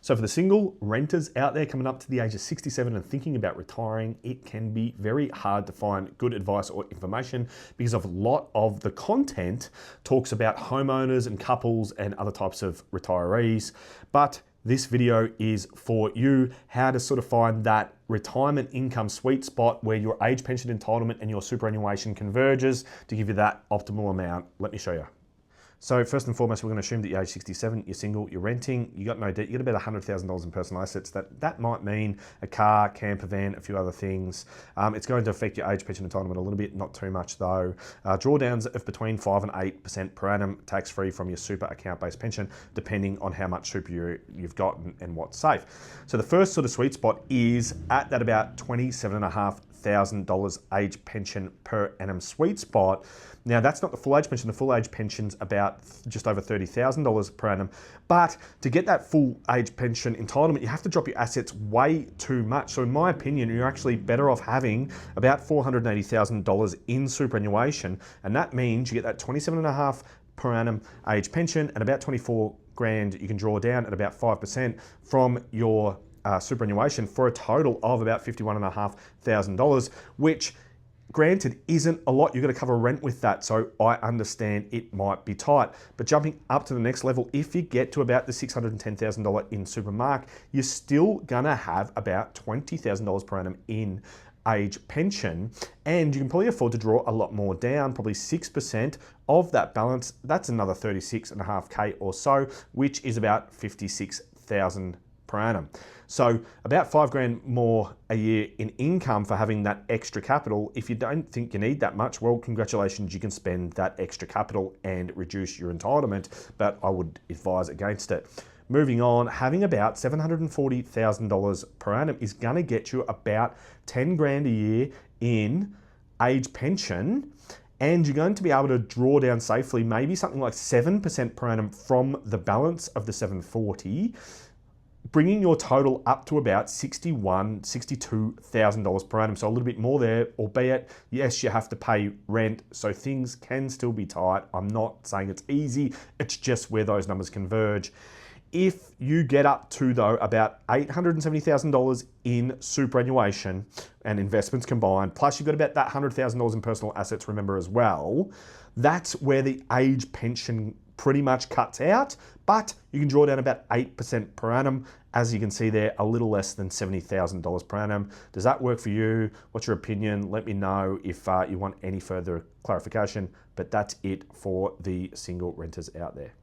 So for the single renters out there coming up to the age of 67 and thinking about retiring, it can be very hard to find good advice or information because of a lot of the content talks about homeowners and couples and other types of retirees. But this video is for you, how to sort of find that retirement income sweet spot where your age pension entitlement and your superannuation converges to give you that optimal amount. Let me show you. So first and foremost, we're going to assume that you're age 67, you're single, you're renting, you got no debt, you got about $100,000 in personal assets. That might mean a car, camper van, a few other things. It's going to affect your age pension entitlement a little bit, not too much though. Drawdowns of between 5 and 8% per annum, tax-free from your super account-based pension, depending on how much super you've got and what's safe. So the first sort of sweet spot is at that about $27,500 age pension per annum sweet spot. Now that's not the full age pension. The full age pension's about just over $30,000 per annum. But to get that full age pension entitlement, you have to drop your assets way too much. So in my opinion, you're actually better off having about $480,000 in superannuation. And that means you get that 27.5 per annum age pension and about 24 grand you can draw down at about 5% from your superannuation for a total of about $51,500, which granted isn't a lot. You've got to cover rent with that, so I understand it might be tight. But jumping up to the next level, if you get to about the $610,000 in supermark, you're still gonna have about $20,000 per annum in age pension, and you can probably afford to draw a lot more down, probably 6% of that balance. That's another 36.5K or so, which is about 56,000 per annum. So about 5 grand more a year in income for having that extra capital. If you don't think you need that much, well, congratulations, you can spend that extra capital and reduce your entitlement, but I would advise against it. Moving on, having about $740,000 per annum is gonna get you about 10 grand a year in age pension, and you're going to be able to draw down safely, maybe something like 7% per annum from the balance of the 740, bringing your total up to about $62,000 per annum. So a little bit more there, albeit, yes, you have to pay rent, so things can still be tight. I'm not saying it's easy, it's just where those numbers converge. If you get up to, though, about $870,000 in superannuation and investments combined, plus you've got about that $100,000 in personal assets, remember, as well, that's where the age pension pretty much cuts out, but you can draw down about 8% per annum. As you can see there, a little less than $70,000 per annum. Does that work for you? What's your opinion? Let me know if you want any further clarification, but that's it for the single renters out there.